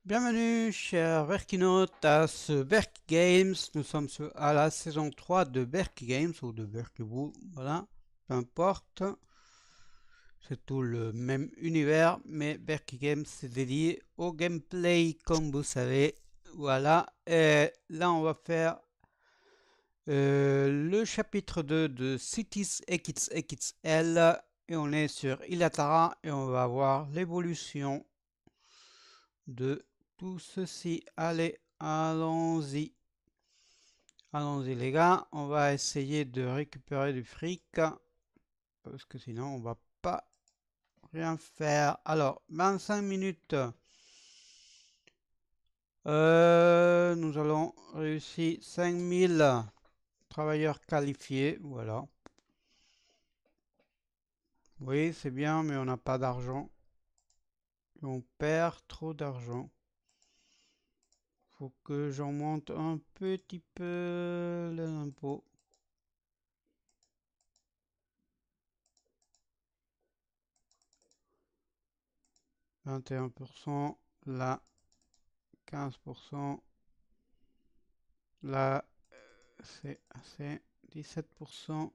Bienvenue, chers Berkinautes, à ce Berk Games. Nous sommes à la saison 3 de Berk Games, ou de Berkebou, voilà, peu importe. C'est tout le même univers, mais Berk Games c'est dédié au gameplay, comme vous savez. Voilà, et là on va faire le chapitre 2 de Cities XXL, et on est sur Ilatara, et on va voir l'évolution de tout ceci. Allez, allons-y. Allons-y les gars, on va essayer de récupérer du fric, parce que sinon on va pas rien faire. Alors, 25 minutes. Nous allons réussir 5000 travailleurs qualifiés, voilà. Oui, c'est bien, mais on n'a pas d'argent. On perd trop d'argent. Faut que j'en monte un petit peu les impôts. 21%, là, 15%, là, c'est assez, 17%,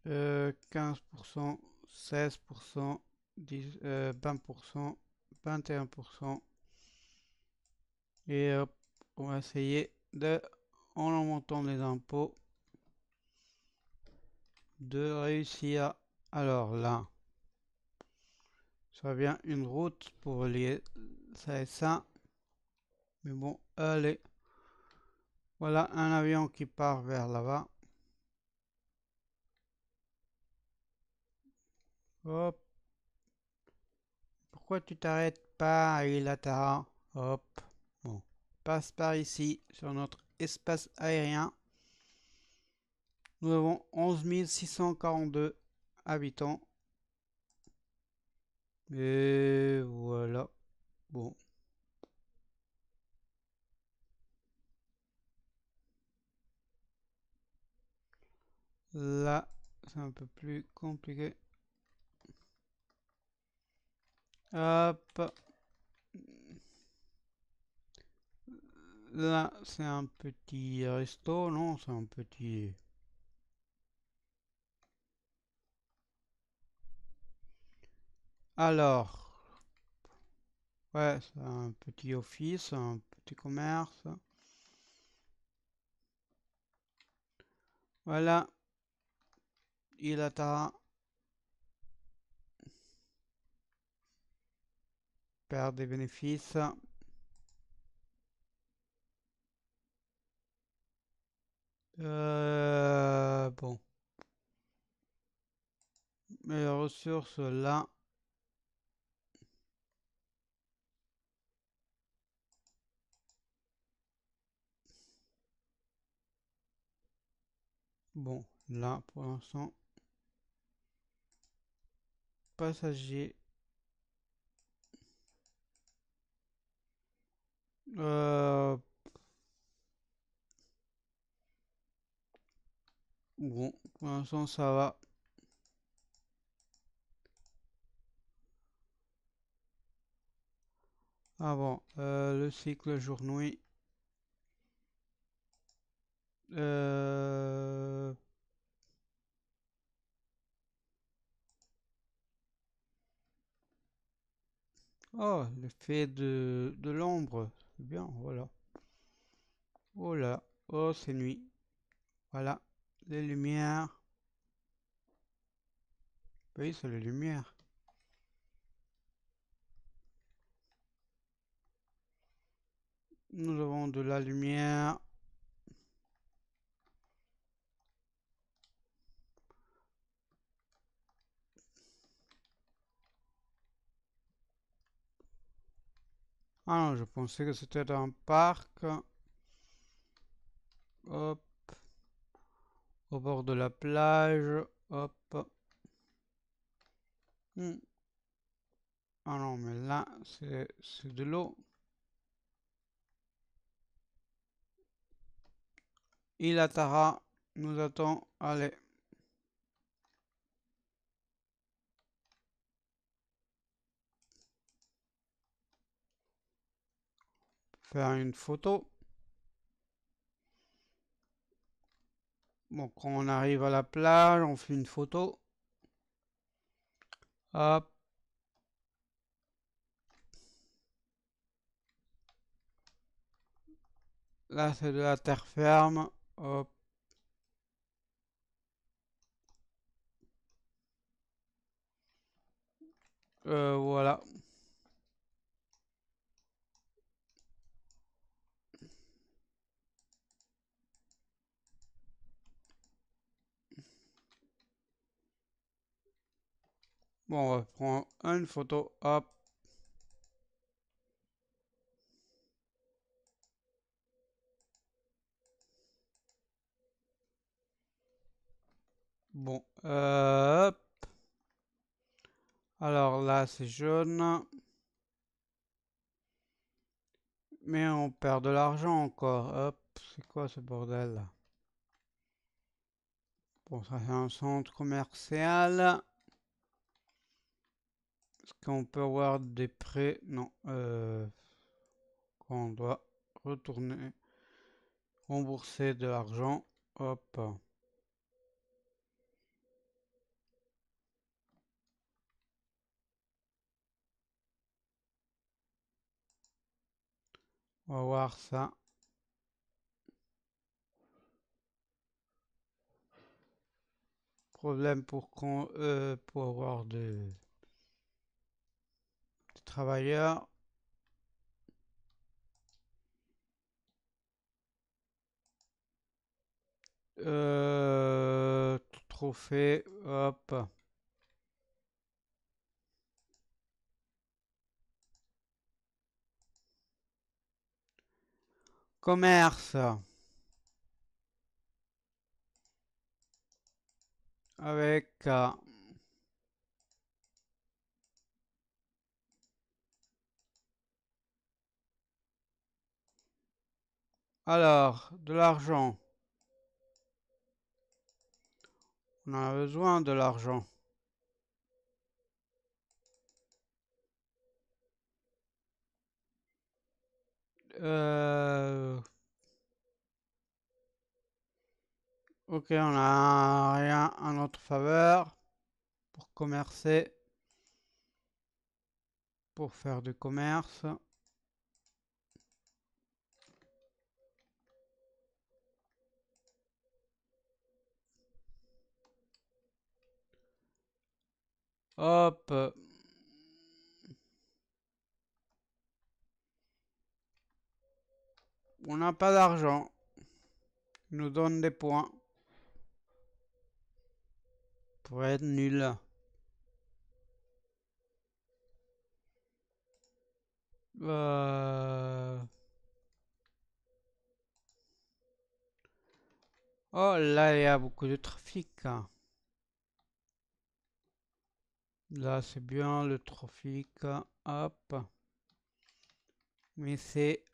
15%, 16%, 20%, 21%. Et hop, on va essayer de, en augmentant les impôts, de réussir. Alors là, ça vient une route pour lier ça et ça. Mais bon, allez. Voilà un avion qui part vers là-bas. Hop. Pourquoi tu t'arrêtes pas, Ilatara? Hop. Bon. Passe par ici, sur notre espace aérien. Nous avons 11 642 habitants. Et voilà. Bon. Là, c'est un peu plus compliqué. Hop. Là, c'est un petit resto, non? C'est un petit... Alors, ouais, c'est un petit office, un petit commerce. Voilà, il atteint perd des bénéfices. Bon, mais les ressources là, bon, là pour l'instant, passager. Euh, bon, pour l'instant ça va. Ah bon, le cycle jour-nuit. Euh, oh, l'effet de l'ombre, c'est bien, voilà. Oh là, oh c'est nuit. Voilà, les lumières. Oui, c'est les lumières. Nous avons de la lumière. Ah non, je pensais que c'était un parc. Hop, au bord de la plage. Hop. Hmm. Ah non, mais là, c'est de l'eau. Ilatara nous attend. Allez. faire une photo. Bon, quand on arrive à la plage, on fait une photo. Hop. Là, c'est de la terre ferme. Hop. Voilà. Bon, on va prendre une photo. Hop. Bon. Hop. Alors là, c'est jaune. Mais on perd de l'argent encore. Hop. C'est quoi ce bordel là? Bon, ça c'est un centre commercial. Est-ce qu'on peut avoir des prêts? Non. On doit retourner, rembourser de l'argent. Hop. On va voir ça. Problème pour avoir des travailleurs. Trophée. Hop. Commerce. Avec alors, de l'argent. On a besoin de l'argent. Ok, on a rien en notre faveur pour commercer, pour faire du commerce. Hop. On n'a pas d'argent. Ils nous donnent des points pour être nul. Oh là, il y a beaucoup de trafic, hein. Là, c'est bien le trafic. Hop. Mais c'est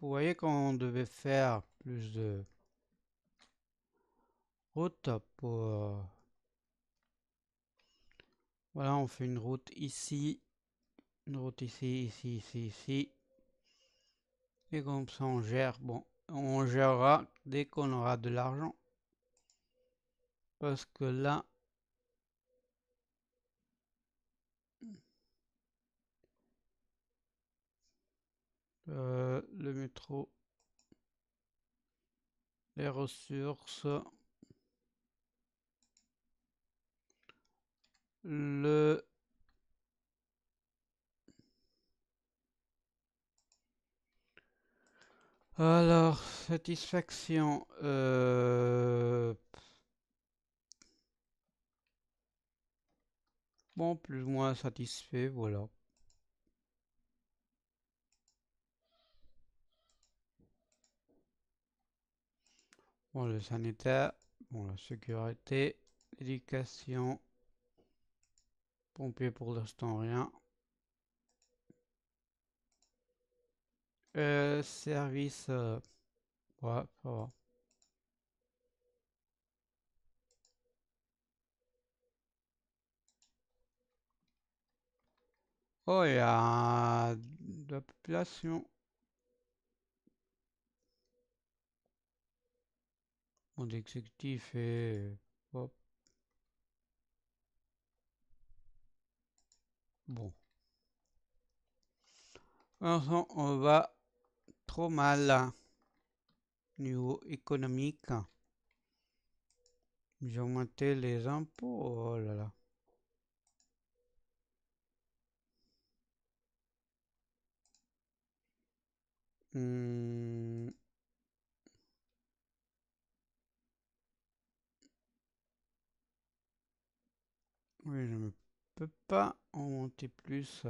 vous voyez qu'on devait faire plus de route pour... Voilà, on fait une route ici. Une route ici, ici, ici, ici. Et comme ça, on gère. Bon, on gérera dès qu'on aura de l'argent. Parce que là... le métro, les ressources, le... Alors, satisfaction. Bon, plus ou moins satisfait, voilà. Bon, le sanitaire, bon, la sécurité, l'éducation, pompier pour l'instant rien. Service, ouais, ça va. Oh, il y a de la population. Mode exécutif et hop. Bon. Ensemble, on va trop mal niveau économique. J'ai augmenté les impôts. Oh là là. Hmm. Oui, je ne peux pas en monter plus.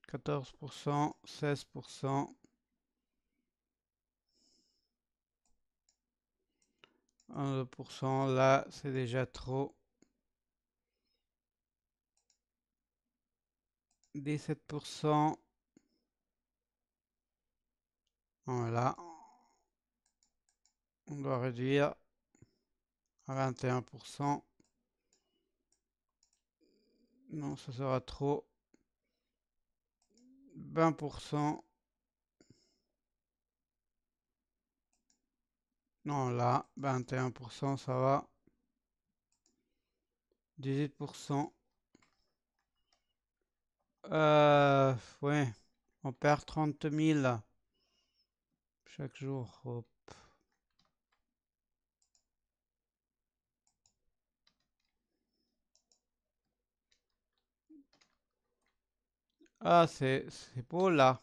14%, 16%, 1%, là c'est déjà trop. 17%, voilà. On doit réduire à 21%. Non, ça sera trop. 20%. Non, là, 21%, ça va. 18%. Ouais, on perd 30 000 chaque jour. Hop. Ah, c'est beau là.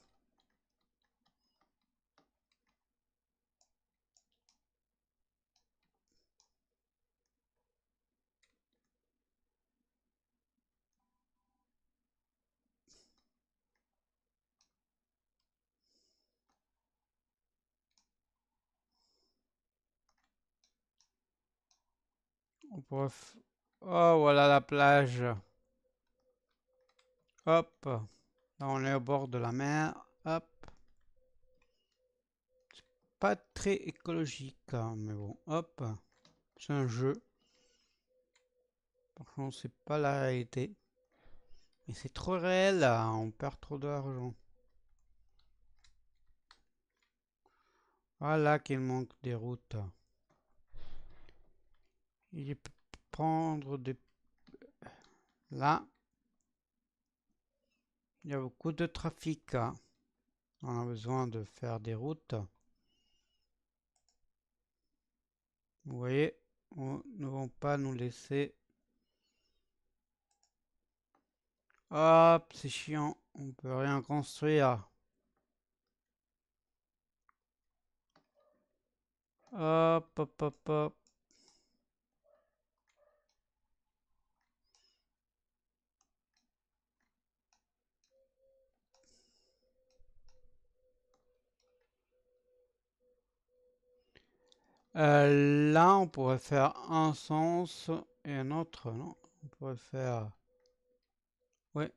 On pourrait oh, voilà la plage. Hop. Là, on est au bord de la mer. Hop. Pas très écologique, hein, mais bon. Hop. C'est un jeu. Par contre, c'est pas la réalité. Mais c'est trop réel, là. On perd trop d'argent. Voilà qu'il manque des routes. Il peut prendre des... Là, il y a beaucoup de trafic, hein. On a besoin de faire des routes. Vous voyez, ne vont pas nous laisser. Hop, c'est chiant. On peut rien construire. Hop, hop, hop, hop. Là, on pourrait faire un sens et un autre, non? On pourrait faire... Ouais.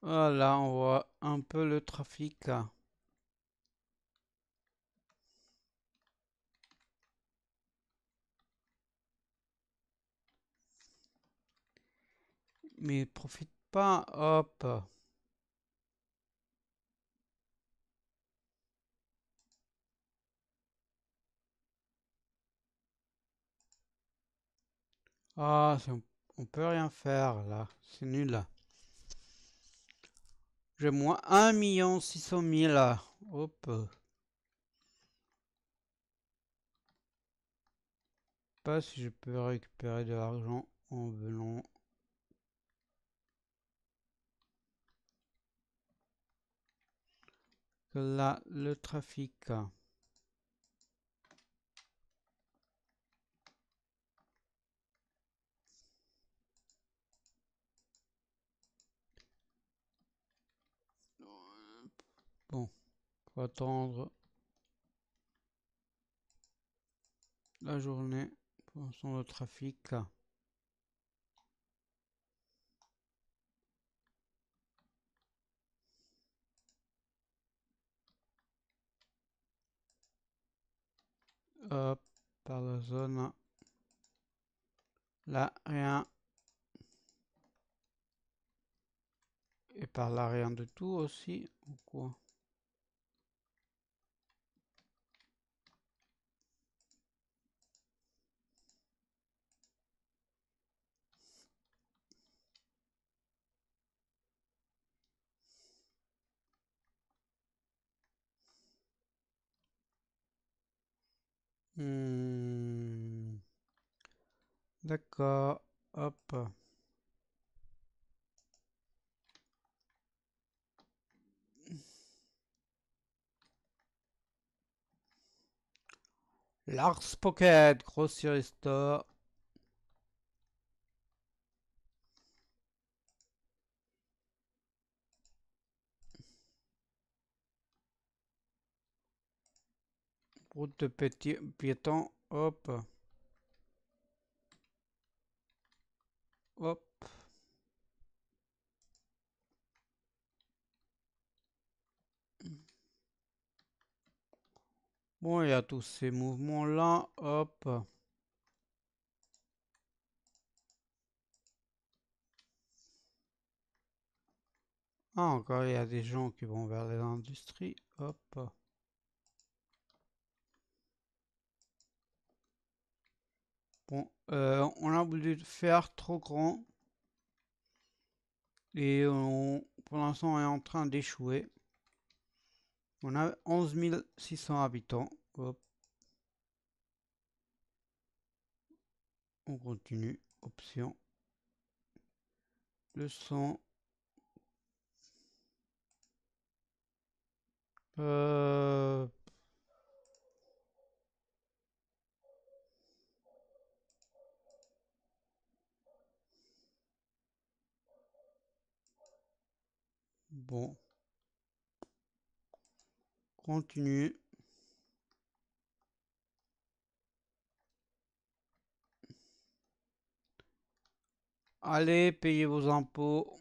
Voilà, on voit un peu le trafic. Mais profite pas, hop. Ah, on peut rien faire là, c'est nul. J'ai moins 1 600 000. Hop. Pas si je peux récupérer de l'argent en venant. Là, le trafic. Bon, faut attendre la journée pour l'instant le trafic. Hop, par la zone. Là, rien. Et par là, rien de tout aussi. Ou quoi? D'accord. Hop. Lars Pocket, Grocery Store. Route de piéton. Hop. Hop. Bon, il y a tous ces mouvements-là. Hop. Ah, encore, il y a des gens qui vont vers les industries. Hop. Bon, on a voulu faire trop grand. Et pour l'instant, on est en train d'échouer. On a 11 600 habitants. Hop. On continue. Option. Le son. Euh, bon. Continue. Allez, payez vos impôts.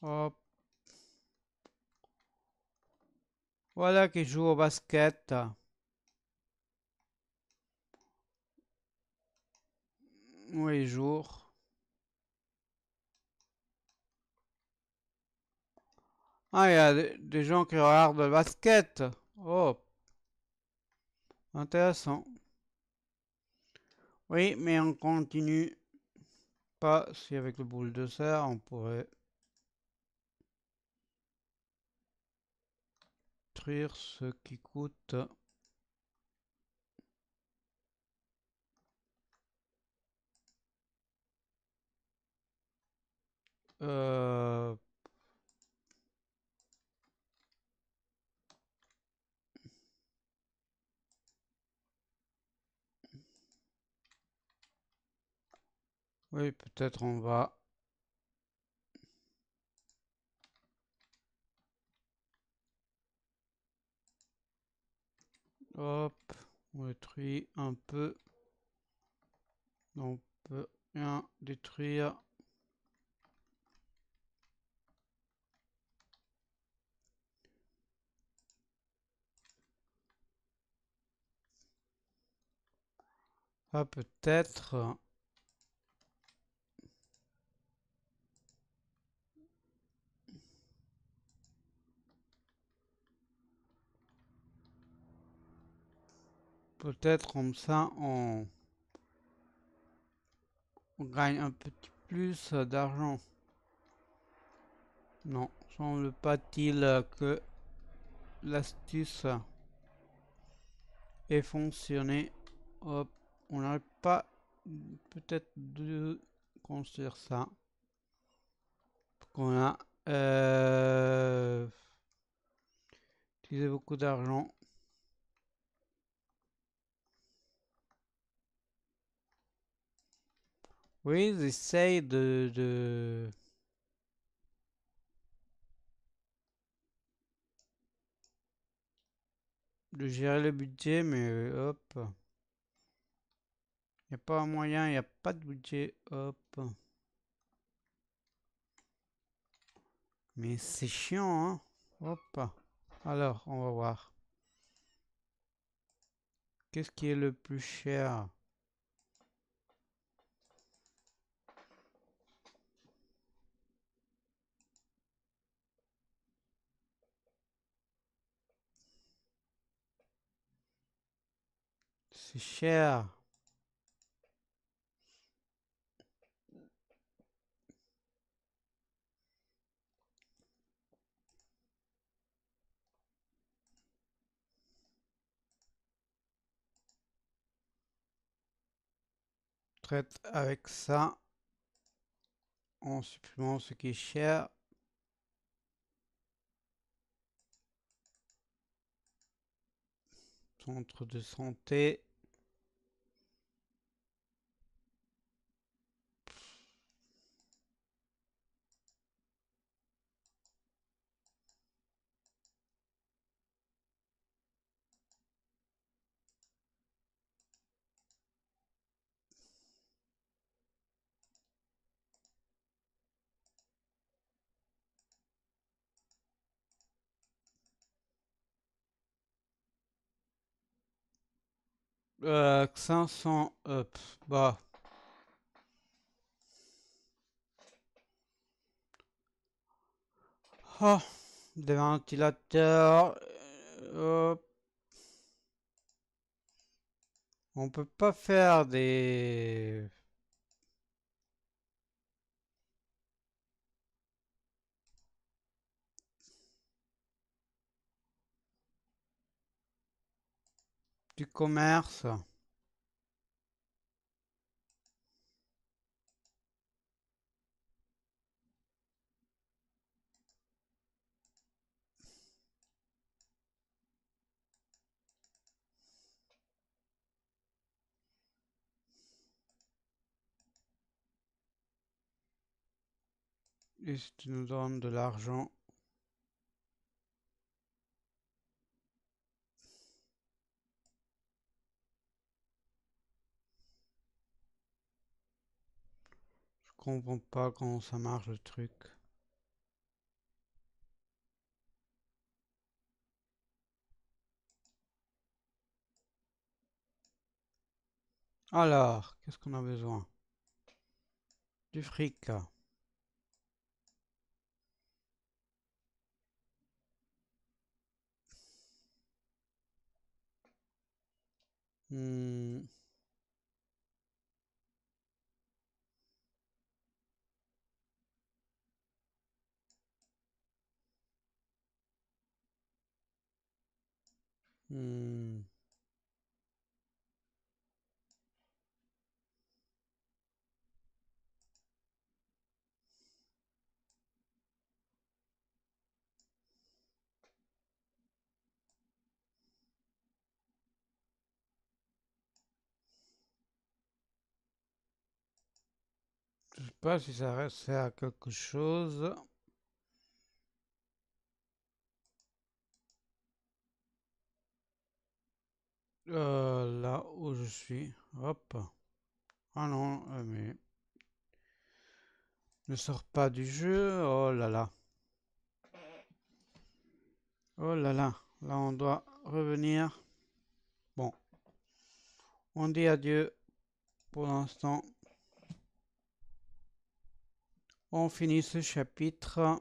Hop. Voilà qui joue au basket. Oui, jour. Ah, il y a des gens qui regardent le basket. Oh, intéressant. Oui, mais on continue pas. Si avec le boule de serre, on pourrait détruire ce qui coûte. Euh, oui, peut-être on va. Hop, on détruit un peu. On peut rien détruire. Ah, peut-être. Peut-être comme ça, on gagne un petit plus d'argent. Non, semble pas-t-il que l'astuce ait fonctionné. Hop, on n'arrive pas peut-être de construire ça. On a utilisé beaucoup d'argent. Oui, ils essayent de gérer le budget, mais hop. Il n'y a pas un moyen, il n'y a pas de budget. Hop. Mais c'est chiant, hein. Hop. Alors, on va voir. Qu'est-ce qui est le plus cher? C'est cher. Traite avec ça. En supprimant ce qui est cher. Centre de santé. Euh, 500. Bah. Oh, des ventilateurs. On peut pas faire des... du commerce. Et si tu nous donnes de l'argent. Je comprends pas comment ça marche le truc. Alors, qu'est-ce qu'on a besoin? Du fric. Hmm, hmm. Je sais pas si ça sert à quelque chose. Là où je suis. Hop. Ah non, mais... Ne sors pas du jeu. Oh là là. Oh là là. Là, on doit revenir. Bon. On dit adieu pour l'instant. On finit ce chapitre.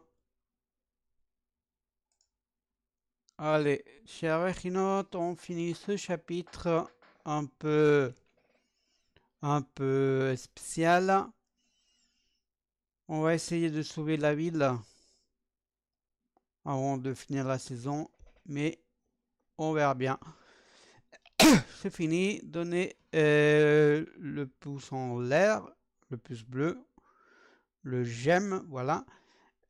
Allez, chers Vechinotes, on finit ce chapitre un peu spécial. On va essayer de sauver la ville avant de finir la saison, mais on verra bien. C'est fini. Donnez le pouce en l'air, le pouce bleu, le j'aime, voilà.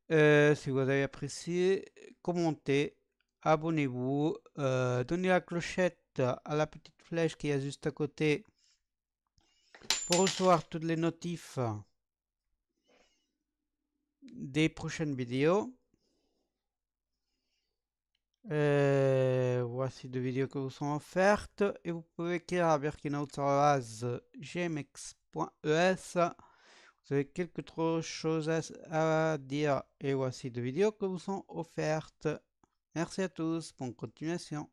Si vous avez apprécié, commentez, abonnez-vous, donnez la clochette à la petite flèche qui est juste à côté pour recevoir toutes les notifs des prochaines vidéos. Voici deux vidéos qui vous sont offertes et vous pouvez écrire à berkinaut@gmx.es Vous avez quelque autre chose à dire et voici deux vidéos que vous sont offertes. Merci à tous, bonne continuation.